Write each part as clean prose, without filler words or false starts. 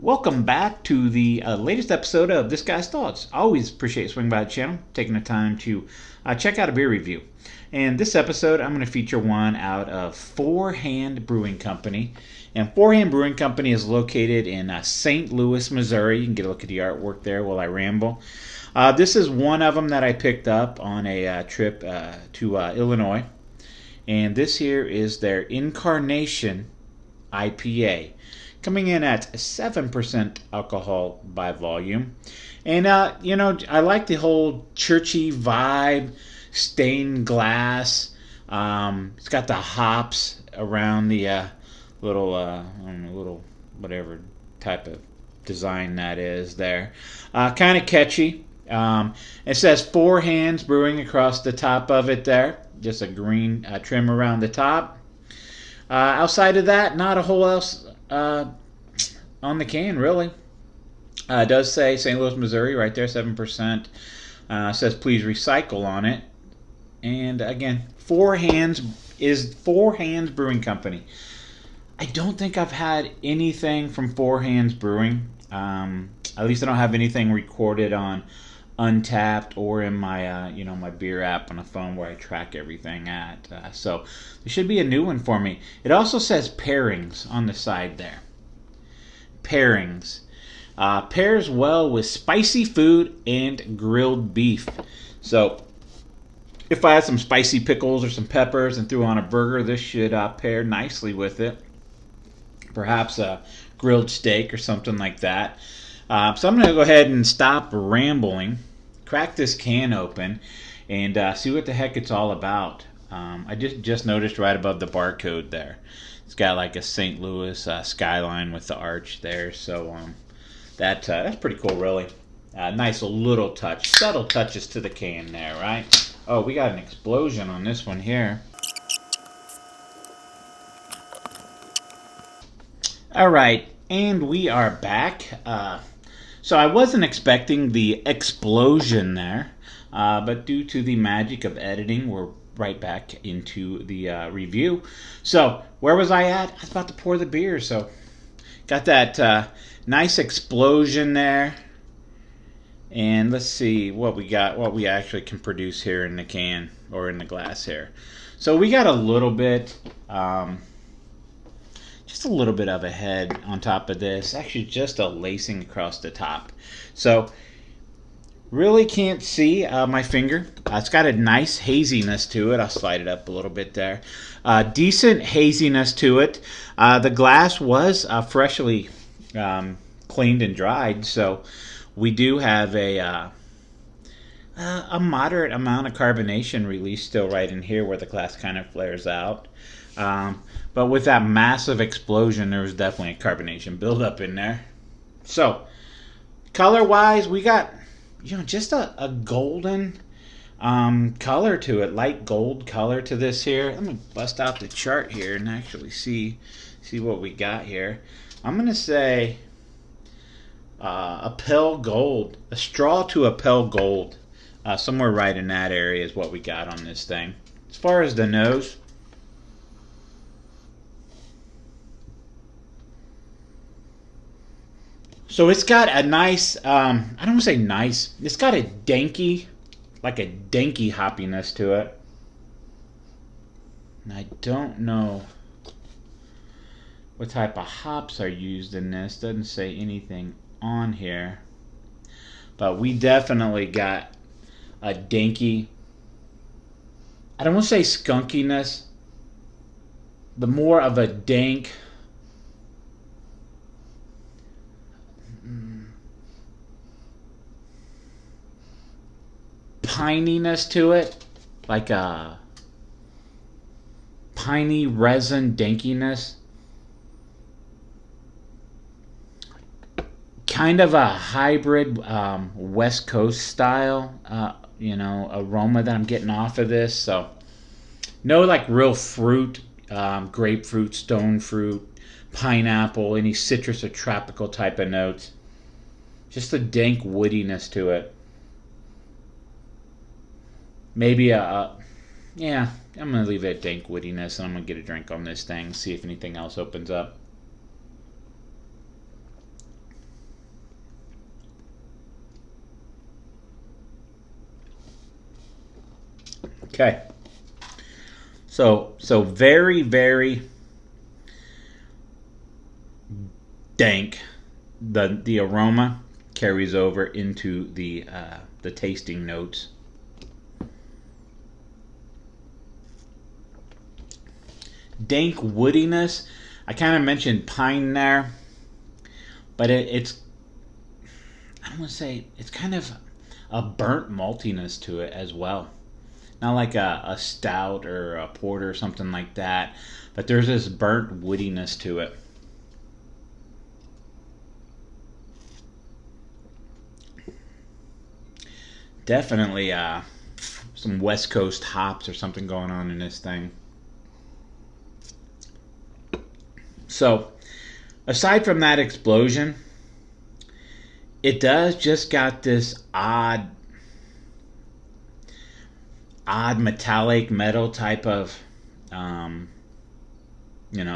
Welcome back to the latest episode of This Guy's Thoughts. Always appreciate swinging by the channel, taking the time to check out a beer review. And this episode, I'm going to feature one out of Hands Brewing Company. And Hands Brewing Company is located in St. Louis, Missouri. You can get a look at the artwork there while I ramble. This is one of them that I picked up on a trip to Illinois. And this here is their Incarnation IPA, coming in at 7% alcohol by volume. And, I like the whole churchy vibe, stained glass. It's got the hops around the little whatever type of design that is there. Kind of catchy. It says Hands Brewing across the top of it there. Just a green trim around the top. Outside of that, not a whole else on the can, really. It does say St. Louis, Missouri, right there, 7%. Says please recycle on it. And again, Hands Brewing Company. I don't think I've had anything from Hands Brewing. At least I don't have anything recorded on Untapped or in my my beer app on the phone where I track everything at. So there should be a new one for me. It also says pairings on the side there. Pairings. Pairs well with spicy food and grilled beef. So if I had some spicy pickles or some peppers and threw on a burger, this should pair nicely with it. Perhaps a grilled steak or something like that. So I'm going to go ahead and stop rambling, crack this can open, and see what the heck it's all about. I just noticed right above the barcode there, it's got like a St. Louis skyline with the arch there. So that's pretty cool, really. Nice little touch, subtle touches to the can there, right? Oh, we got an explosion on this one here. All right, and we are back. So I wasn't expecting the explosion there, but due to the magic of editing, we're right back into the review. So where was I at? I was about to pour the beer, so got that nice explosion there. And let's see what we got, what we actually can produce here in the can or in the glass here. So we got a little bit, just a little bit of a head on top of this. Actually, just a lacing across the top. So really can't see my finger. It's got a nice haziness to it. I'll slide it up a little bit there. Decent haziness to it. The glass was freshly cleaned and dried, so we do have a moderate amount of carbonation released still right in here where the glass kind of flares out. But with that massive explosion, there was definitely a carbonation buildup in there. So, color-wise, we got just a golden color to it, light gold color to this here. Let me bust out the chart here and actually see what we got here. I'm gonna say a pale gold, a straw to a pale gold, somewhere right in that area is what we got on this thing. As far as the nose, so it's got a nice, I don't want to say nice, it's got a danky, like a danky hoppiness to it. And I don't know what type of hops are used in this. Doesn't say anything on here. But we definitely got a danky, I don't want to say skunkiness, but more of a dank, pininess to it, like a piney resin dankiness, kind of a hybrid West Coast style aroma that I'm getting off of this. So no like real fruit, grapefruit, stone fruit, pineapple, any citrus or tropical type of notes, just a dank woodiness to it. Maybe I'm going to leave it at dank woodiness, and I'm going to get a drink on this thing, see if anything else opens up. Okay. So very, very dank. The aroma carries over into the tasting notes. Dank woodiness. I kind of mentioned pine there, but it's, I don't want to say, it's kind of a burnt maltiness to it as well. Not like a stout or a porter or something like that, but there's this burnt woodiness to it. Definitely some West Coast hops or something going on in this thing. So, aside from that explosion, it does just got this odd metallic metal type of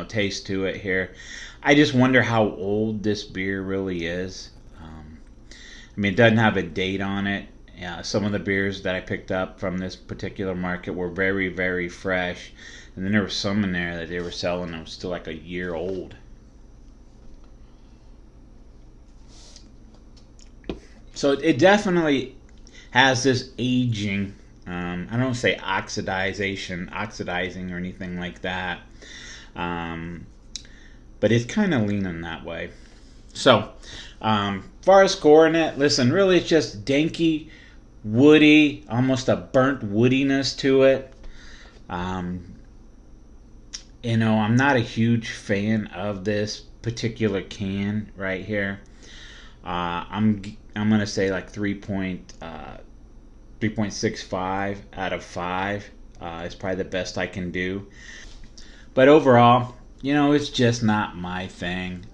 taste to it here. I just wonder how old this beer really is. I mean, it doesn't have a date on it. Some of the beers that I picked up from this particular market were very, very fresh. And then there was some in there that they were selling that was still like a year old. So it definitely has this aging. I don't say oxidizing or anything like that. But it's kind of leaning that way. So, far as scoring it, listen, really it's just danky, woody, almost a burnt woodiness to it. I'm not a huge fan of this particular can right here. I'm gonna say like 3.65 out of 5 is probably the best I can do. But overall, it's just not my thing.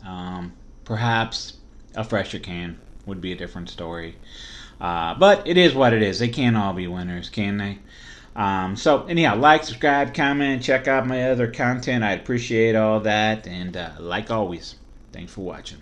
Perhaps a fresher can would be a different story. But it is what it is. They can't all be winners, can they? So anyhow, like, subscribe, comment, check out my other content. I'd appreciate all that. And like always, thanks for watching.